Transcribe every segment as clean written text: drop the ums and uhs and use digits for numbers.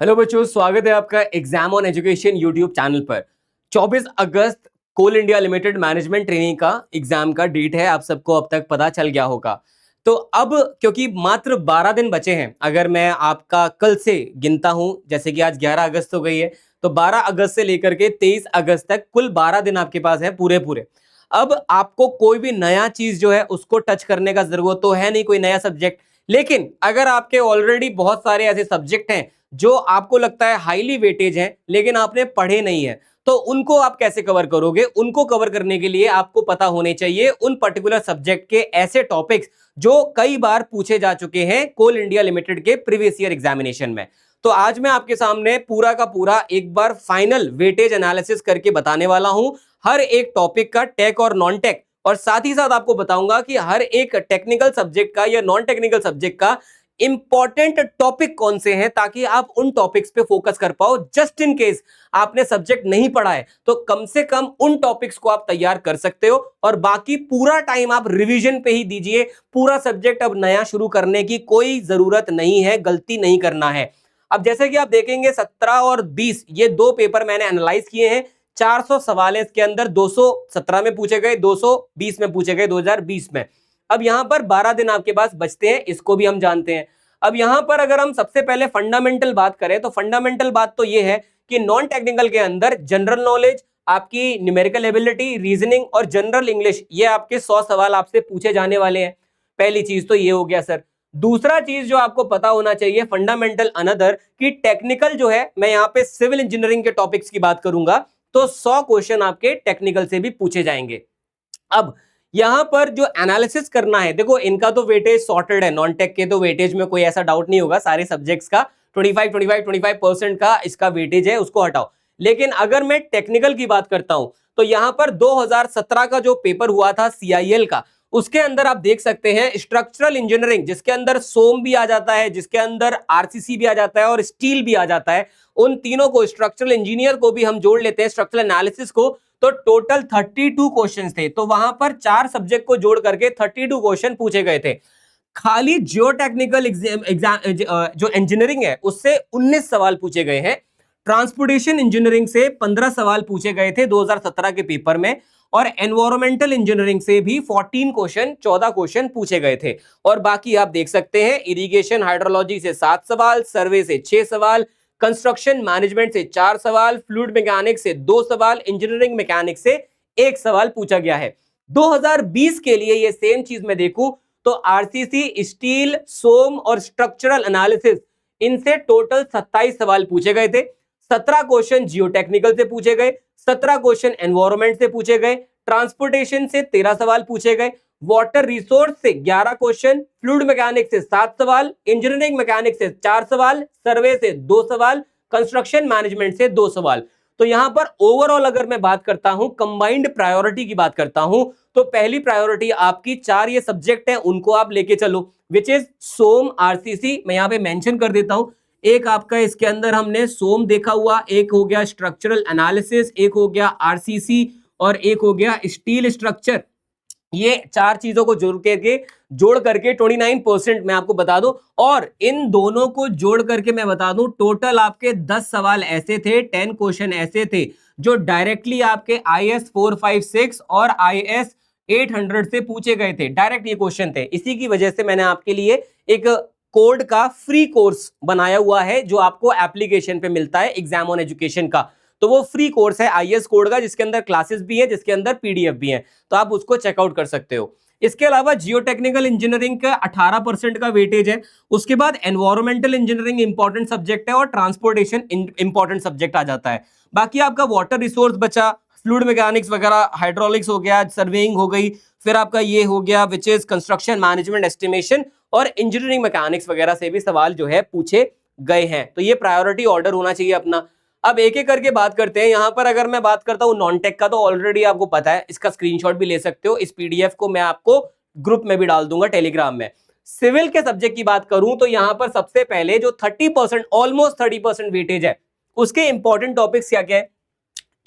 Hello बच्चों, स्वागत है आपका exam on education YouTube channel पर। 24 अगस्त कोल इंडिया लिमिटेड मैनेजमेंट ट्रेनिंग का एग्जाम का डेट है। आप सबको अब तक पता चल गया होगा। तो अब क्योंकि मात्र 12 दिन बचे हैं, अगर मैं आपका कल से गिनता हूं, जैसे कि आज 11 अगस्त हो गई है, तो 12 अगस्त से लेकर के 23 अगस्त तक कुल 12 दिन आपके पास है पूरे पूरे। अब आपको कोई भी नया चीज जो है उसको टच करने का जरूरत तो है नहीं, कोई नया सब्जेक्ट। लेकिन अगर आपके ऑलरेडी बहुत सारे ऐसे सब्जेक्ट हैं जो आपको लगता है हाईली वेटेज है लेकिन आपने पढ़े नहीं है, तो उनको आप कैसे कवर करोगे? उनको कवर करने के लिए आपको पता होने चाहिए उन पर्टिकुलर सब्जेक्ट के ऐसे टॉपिक्स जो कई बार पूछे जा चुके हैं कोल इंडिया लिमिटेड के प्रीवियस ईयर एग्जामिनेशन में। तो आज मैं आपके सामने पूरा का पूरा एक बार फाइनल वेटेज एनालिसिस करके बताने वाला हूं, हर एक टॉपिक का, टेक और नॉन टेक, और साथ ही साथ आपको बताऊंगा कि हर एक टेक्निकल सब्जेक्ट का या नॉन टेक्निकल सब्जेक्ट का इंपॉर्टेंट टॉपिक कौन से हैं, ताकि आप उन टॉपिक्स पे फोकस कर पाओ। जस्ट इन केस आपने सब्जेक्ट नहीं पढ़ा है तो कम से कम उन टॉपिक्स को आप तैयार कर सकते हो, और बाकी पूरा टाइम आप रिवीजन पे ही दीजिए। पूरा सब्जेक्ट अब नया शुरू करने की कोई जरूरत नहीं है, गलती नहीं करना है। अब जैसे कि आप देखेंगे 17 और 20 ये दो पेपर मैंने एनालाइज किए हैं। 400 सवाल है इसके अंदर, 217 में पूछे गए, 220 में पूछे गए 2020 में। अब यहां पर 12 दिन आपके पास बचते हैं, इसको भी हम जानते हैं। अब यहां पर अगर हम सबसे पहले फंडामेंटल बात करें तो फंडामेंटल बात तो यह है कि नॉन टेक्निकल के अंदर जनरल नॉलेज, आपकी न्यूमेरिकल एबिलिटी, रीजनिंग और जनरल इंग्लिश, ये आपके 100 सवाल आपसे पूछे जाने वाले हैं। पहली चीज तो ये हो गया सर। दूसरा चीज जो आपको पता होना चाहिए फंडामेंटल अनदर, कि टेक्निकल जो है, मैं यहाँ पे सिविल इंजीनियरिंग के टॉपिक्स की बात करूंगा, तो 100 क्वेश्चन आपके टेक्निकल से भी पूछे जाएंगे। अब यहां पर जो एनालिसिस करना है, देखो इनका तो वेटेज सॉर्टेड है, नॉन टेक के तो वेटेज में कोई ऐसा डाउट नहीं होगा, सारे सब्जेक्ट्स का 25-25-25% का इसका वेटेज है, उसको हटाओ। लेकिन अगर मैं टेक्निकल की बात करता हूं तो यहां पर 2017 का जो पेपर हुआ था सीआईएल का, उसके अंदर आप देख सकते हैं स्ट्रक्चरल इंजीनियरिंग, जिसके अंदर सोम भी आ जाता है, जिसके अंदर आरसीसी भी आ जाता है और स्टील भी आ जाता है, उन तीनों को, स्ट्रक्चरल इंजीनियर को भी हम जोड़ लेते हैं, स्ट्रक्चरल एनालिसिस को, तो टोटल 32 क्वेश्चंस थे। तो वहां पर 4 सब्जेक्ट को जोड़ करके 32 क्वेश्चन पूछे गए थे। खाली जियो टेक्निकल एग्जाम जो इंजीनियरिंग है उससे 19 सवाल पूछे गए हैं। ट्रांसपोर्टेशन इंजीनियरिंग से 15 सवाल पूछे गए थे 2017 के पेपर में, और एनवायरमेंटल इंजीनियरिंग से भी 14 क्वेश्चन पूछे गए थे। और बाकी आप देख सकते हैं, इरिगेशन हाइड्रोलॉजी से 7 सवाल, सर्वे से 6 सवाल, कंस्ट्रक्शन मैनेजमेंट से 4 सवाल, फ्लूइड मैकेनिक्स से 2 सवाल, इंजीनियरिंग मैकेनिक्स से 1 सवाल पूछा गया है। 2020 के लिए ये सेम चीज मैं देखूं तो आरसीसी, स्टील, सोम और स्ट्रक्चरल एनालिसिस, इनसे टोटल 27 सवाल पूछे गए थे। 17 क्वेश्चन जियो टेक्निकल से पूछे गए, 17 क्वेश्चन एनवायरमेंट से पूछे गए, ट्रांसपोर्टेशन से 13 सवाल पूछे गए, वाटर रिसोर्स से 11 क्वेश्चन, फ्लूइड मैकेनिक्स से 7 सवाल, इंजीनियरिंग मैकेनिक्स से 4 सवाल, सर्वे से 2 सवाल, कंस्ट्रक्शन मैनेजमेंट से 2 सवाल। तो यहां पर ओवरऑल अगर मैं बात करता हूं, कंबाइंड प्रायोरिटी की बात करता हूं, तो पहली प्रायोरिटी आपकी 4 ये सब्जेक्ट है उनको आप लेके चलो, विच इज सोम, आरसीसी, मैं यहां पे मेंशन कर देता हूं। एक आपका इसके अंदर हमने सोम देखा हुआ, एक हो गया स्ट्रक्चरल एनालिसिस, एक हो गया आरसीसी, और एक हो गया स्टील स्ट्रक्चर। ये 4 चीजों को जोड़ करके 29% मैं आपको बता दूं, और इन दोनों को जोड़ करके मैं बता दूं, टोटल आपके 10 सवाल ऐसे थे, 10 क्वेश्चन ऐसे थे जो डायरेक्टली आपके IS 456 और IS 800 से पूछे गए थे। डायरेक्ट ये क्वेश्चन थे। इसी की वजह से मैंने आपके लिए एक कोड का फ्री कोर्स बनाया हुआ है जो आपको एप्लीकेशन पे मिलता है एग्जाम ऑन एजुकेशन का। तो वो फ्री कोर्स है IS कोड का, जिसके अंदर क्लासेस भी है, जिसके अंदर PDF भी है, तो आप उसको चेकआउट कर सकते हो। इसके अलावा जियो टेक्निकल इंजीनियरिंग का 18% का वेटेज है। उसके बाद एनवायरमेंटल इंजीनियरिंग इंपॉर्टेंट सब्जेक्ट है और ट्रांसपोर्टेशन इंपॉर्टेंट सब्जेक्ट आ जाता है। बाकी आपका वाटर रिसोर्स बचा, फ्लूइड मैकेनिक्स वगैरह, हाइड्रोलिक्स हो गया, सर्वेइंग हो गई, फिर आपका ये हो गया which is construction management estimation, और इंजीनियरिंग मैकेनिक्स वगैरह से भी सवाल जो है पूछे गए हैं। तो ये प्रायोरिटी ऑर्डर होना चाहिए अपना। अब एक एक करके बात करते हैं। यहां पर अगर मैं बात करता हूं नॉन टेक का, तो ऑलरेडी आपको पता है, इसका स्क्रीनशॉट भी ले सकते हो, इस PDF को मैं आपको ग्रुप में भी डाल दूंगा टेलीग्राम में। सिविल के सब्जेक्ट की बात करूं तो यहां पर सबसे पहले जो 30%, ऑलमोस्ट 30% वेटेज है, उसके इंपॉर्टेंट टॉपिक्स क्या क्या है?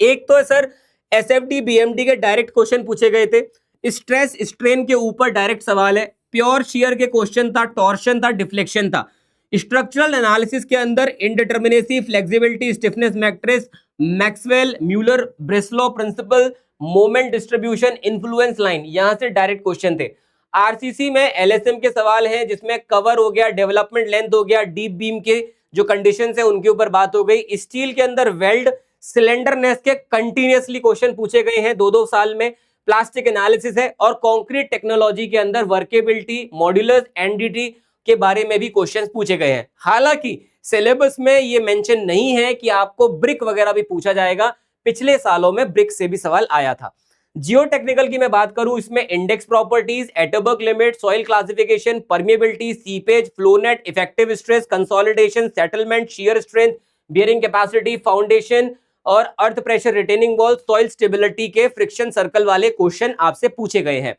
एक तो है सर SFD BMD के डायरेक्ट क्वेश्चन पूछे गए थे, स्ट्रेस स्ट्रेन के ऊपर डायरेक्ट सवाल है, प्योर शियर के क्वेश्चन था, टॉर्शन था, डिफ्लेक्शन था। स्ट्रक्चरल एनालिसिस के अंदर indeterminacy, flexibility, stiffness matrix, Maxwell Muller Breslau principle, moment distribution, influence line, यहां से डायरेक्ट क्वेश्चन थे। आरसीसी में एलएसएम के सवाल हैं जिसमें कवर हो गया, डेवलपमेंट लेंथ हो गया, डीप बीम के जो कंडीशंस है उनके ऊपर बात हो गई। स्टील के अंदर वेल्ड सिलेंडरनेस के कंटिन्यूअसली क्वेश्चन पूछे गए हैं 2-2 साल में। प्लास्टिक एनालिसिस है और कंक्रीट टेक्नोलॉजी के अंदर वर्केबिलिटी, मॉड्यूलस, एनडीटी के बारे में भी क्वेश्चंस पूछे गए हैं। हालांकि सिलेबस में ये मेंशन नहीं है कि आपको ब्रिक वगैरह भी पूछा जाएगा, पिछले सालों में ब्रिक से भी सवाल आया था। जियो टेक्निकल की मैं बात करूं, इसमें index properties, Atterberg limit, soil classification, permeability, seepage, flow net, effective stress, consolidation, settlement, shear strength, bearing capacity, foundation और earth pressure retaining wall, soil stability के फ्रिक्शन सर्कल वाले क्वेश्चन आपसे पूछे गए हैं।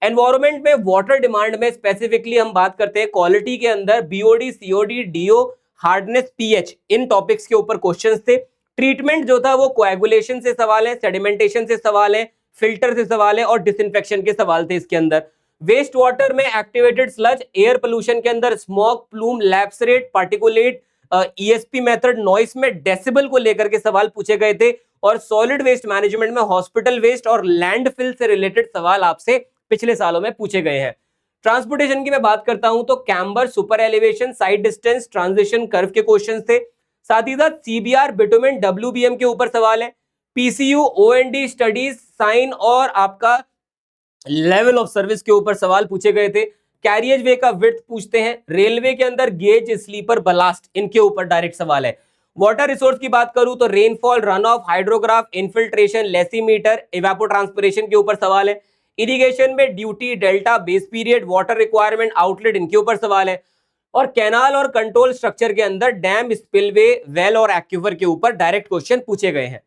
एनवायरमेंट में वाटर डिमांड में स्पेसिफिकली हम बात करते हैं, क्वालिटी के अंदर BOD, COD, DO, hardness, pH, इन टॉपिक्स के ऊपर क्वेश्चंस थे। ट्रीटमेंट जो था वो कोएगुलेशन से सवाल है, सेडिमेंटेशन से सवाल है, फिल्टर से सवाल है और डिसइंफेक्शन के सवाल थे इसके अंदर। वेस्ट वाटर में एक्टिवेटेड स्लज, एयर पोल्यूशन के अंदर smoke, plume, lapse rate, particulate, ESP method, noise में डेसिबल को लेकर के सवाल पूछे गए थे। और सॉलिड वेस्ट मैनेजमेंट में हॉस्पिटल वेस्ट और लैंडफिल से रिलेटेड सवाल आपसे पिछले सालों में पूछे गए हैं। ट्रांसपोर्टेशन की मैं बात करता हूं तो camber, super elevation, side distance, transition curve के क्वेश्चन थे। साथ ही साथ सीबीआर, बिटुमेन, डब्ल्यूबीएम के ऊपर सवाल है। पीसीयू, ओएनडी स्टडीज, साइन और आपका लेवल ऑफ सर्विस के ऊपर सवाल पूछे गए थे। कैरियज वे का विड्थ पूछते हैं। रेलवे के अंदर गेज, स्लीपर, बलास्ट, इनके ऊपर डायरेक्ट सवाल है। वाटर रिसोर्स की बात करूं तो rainfall, run off, hydrograph, infiltration, lysimeter, evapotranspiration के ऊपर सवाल है। इरिगेशन में duty, delta, base period, water requirement, outlet, इनके ऊपर सवाल है। और कैनाल और कंट्रोल स्ट्रक्चर के अंदर डैम, स्पिलवे, वेल और एक्यूफर के ऊपर डायरेक्ट क्वेश्चन पूछे गए हैं।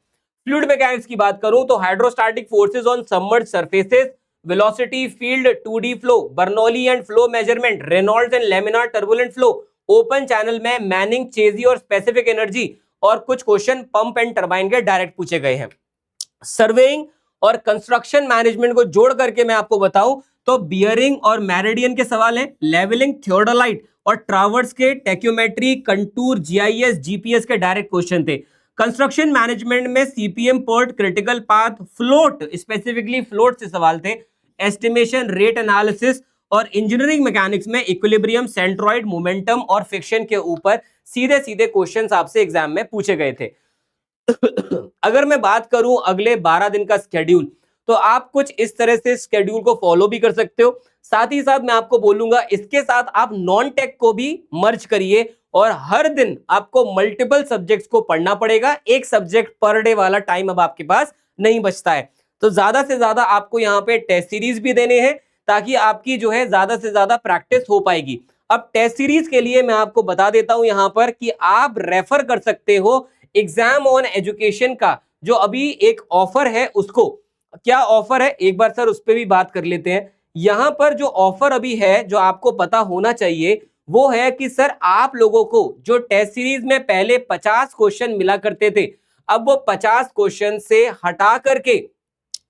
फ्लूइड मैकेनिक्स की बात करूं तो hydrostatic forces on submerged surfaces, velocity, field, 2D flow, Bernoulli and flow measurement, Reynolds and laminar turbulent flow, open channel में मैनिंग, चेजी और स्पेसिफिक एनर्जी और कुछ क्वेश्चन पंप एंड टरबाइन के डायरेक्ट पूछे गए हैं। सर्वेइंग और कंस्ट्रक्शन मैनेजमेंट को जोड़ करके मैं आपको बताऊं तो बियरिंग और मेरिडियन के सवाल हैं। लेवलिंग, थियोडोलाइट और ट्रावर्स के टेक्योमेट्री, कंटूर, जीआईएस, जीपीएस के डायरेक्ट क्वेश्चन थे। कंस्ट्रक्शन मैनेजमेंट में CPM, PERT, critical path, float, specifically float से सवाल थे। एस्टिमेशन, रेट एनालिसिस और इंजीनियरिंग मैकेनिक्स में इक्विलिब्रियम, सेंट्रोइड, मोमेंटम और फ्रिक्शन के ऊपर सीधे सीधे क्वेश्चंस आपसे एग्जाम में पूछे गए थे। अगर मैं बात करूं अगले 12 दिन का स्केड्यूल, तो आप कुछ इस तरह से स्केड्यूल को फॉलो भी कर सकते हो। साथ ही साथ मैं आपको बोलूंगा इसके साथ आप नॉन टेक को भी मर्ज करिए और हर दिन आपको मल्टीपल सब्जेक्ट्स को पढ़ना पड़ेगा। एक सब्जेक्ट पर डे वाला टाइम अब आपके पास नहीं बचता है, तो ज्यादा से ज्यादा आपको यहाँ पे टेस्ट सीरीज भी देने हैं ताकि आपकी जो है ज्यादा से ज्यादा प्रैक्टिस हो पाएगी। अब टेस्ट सीरीज के लिए मैं आपको बता देता हूं यहाँ पर कि आप रेफर कर सकते हो एग्जाम ऑन एजुकेशन का जो अभी एक ऑफर है, उसको क्या ऑफर है एक बार सर उस पर भी बात कर लेते हैं। यहां पर जो ऑफर अभी है जो आपको पता होना चाहिए वो है कि सर आप लोगों को जो टेस्ट सीरीज में पहले 50 क्वेश्चन मिला करते थे, अब वो 50 क्वेश्चन से हटा करके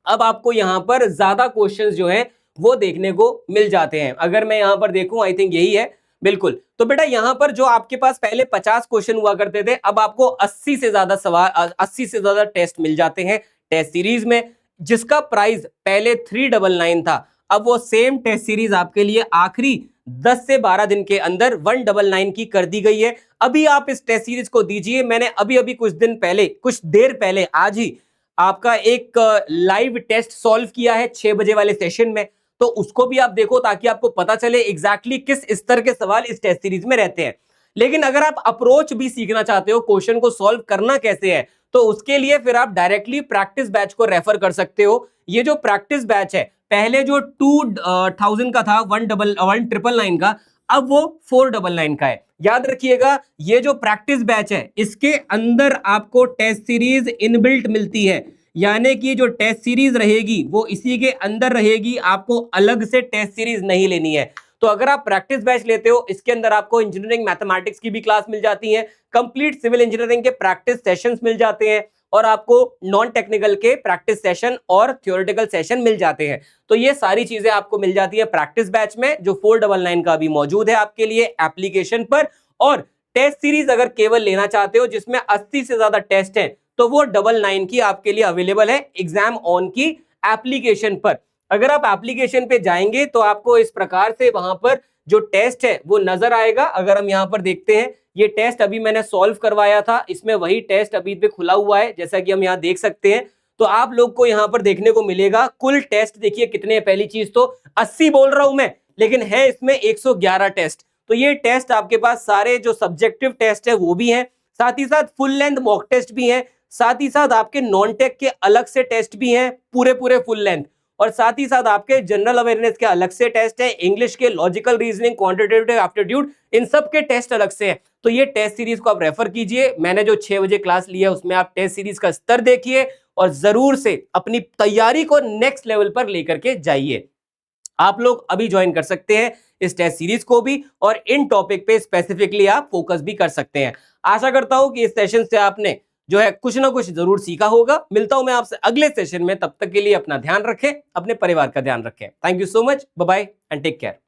अब आपको यहां पर ज्यादा क्वेश्चंस जो है वो देखने को मिल जाते हैं। अगर मैं यहां पर देखूं, आई थिंक यही है, बिल्कुल। तो बेटा यहां पर जो आपके पास पहले 50 क्वेश्चन हुआ करते थे, अब आपको 80 से ज्यादा सवाल, 80 से ज्यादा टेस्ट मिल जाते हैं टेस्ट सीरीज में, जिसका प्राइस पहले 399 था। अब वो सेम टेस्ट सीरीज आपके लिए आखिरी 10 से 12 दिन के अंदर 199 की कर दी गई है। अभी आप इस टेस्ट सीरीज को दीजिए। मैंने अभी अभी कुछ देर पहले आज ही आपका एक लाइव टेस्ट सॉल्व किया है 6 बजे वाले सेशन में, तो उसको भी आप देखो ताकि आपको पता चले एग्जैक्टली किस स्तर के सवाल इस टेस्ट सीरीज में रहते हैं। लेकिन अगर आप अप्रोच भी सीखना चाहते हो, क्वेश्चन को सॉल्व करना कैसे है, तो उसके लिए फिर आप डायरेक्टली प्रैक्टिस बैच को रेफर कर सकते हो। ये जो प्रैक्टिस बैच है, पहले जो 2000 का था, 1999 का, अब वो 499 का है। याद रखिएगा ये जो प्रैक्टिस बैच है इसके अंदर आपको टेस्ट सीरीज इनबिल्ट मिलती है, यानी कि जो टेस्ट सीरीज रहेगी वो इसी के अंदर रहेगी, आपको अलग से टेस्ट सीरीज नहीं लेनी है। तो अगर आप प्रैक्टिस बैच लेते हो, इसके अंदर आपको इंजीनियरिंग मैथमेटिक्स की भी क्लास मिल जाती है, कंप्लीट सिविल इंजीनियरिंग के प्रैक्टिस सेशंस मिल जाते हैं और आपको नॉन टेक्निकल के प्रैक्टिस सेशन और थ्योरेटिकल सेशन मिल जाते हैं। तो ये सारी चीजें आपको मिल जाती है प्रैक्टिस बैच में, जो 499 का भी मौजूद है आपके लिए एप्लीकेशन पर और टेस्ट सीरीज अगर केवल लेना चाहते हो जिसमें 80 से ज्यादा टेस्ट है तो वो 99 की आपके लिए अवेलेबल है एग्जाम ऑन की एप्लीकेशन पर। अगर आप एप्लीकेशन पे जाएंगे तो आपको इस प्रकार से वहां पर जो टेस्ट है वो नजर आएगा। अगर हम यहाँ पर देखते हैं, ये टेस्ट अभी मैंने सॉल्व करवाया था, इसमें वही टेस्ट अभी पे खुला हुआ है जैसा कि हम यहाँ देख सकते हैं। तो आप लोग को यहाँ पर देखने को मिलेगा कुल टेस्ट देखिए कितने हैं। पहली चीज तो 80 बोल रहा हूं मैं, लेकिन है इसमें 111 टेस्ट। तो ये टेस्ट आपके पास सारे जो सब्जेक्टिव टेस्ट है वो भी हैं, साथ ही साथ फुल लेंथ मॉक टेस्ट भी हैं, साथ ही साथ आपके नॉन टेक के अलग से टेस्ट भी हैं पूरे पूरे फुल लेंथ, और साथ ही साथ आपके जनरल अवेयरनेस के अलग से टेस्ट है, इंग्लिश के, लॉजिकल रीजनिंग, क्वांटिटेटिव एप्टीट्यूड, इन सब के टेस्ट अलग से हैं। तो ये टेस्ट सीरीज को आप रेफर कीजिए। मैंने जो 6 बजे क्लास ली है उसमें आप टेस्ट सीरीज का स्तर देखिए और जरूर से अपनी तैयारी को नेक्स्ट लेवल पर लेकर के जाइए। आप लोग अभी ज्वाइन कर सकते हैं इस टेस्ट सीरीज को भी, और इन टॉपिक पे स्पेसिफिकली आप फोकस भी कर सकते हैं। आशा करता हूं कि इस सेशन से आपने जो है कुछ ना कुछ जरूर सीखा होगा। मिलता हूं मैं आपसे अगले सेशन में, तब तक के लिए अपना ध्यान रखें, अपने परिवार का ध्यान रखें। Thank you so much, bye bye and take care.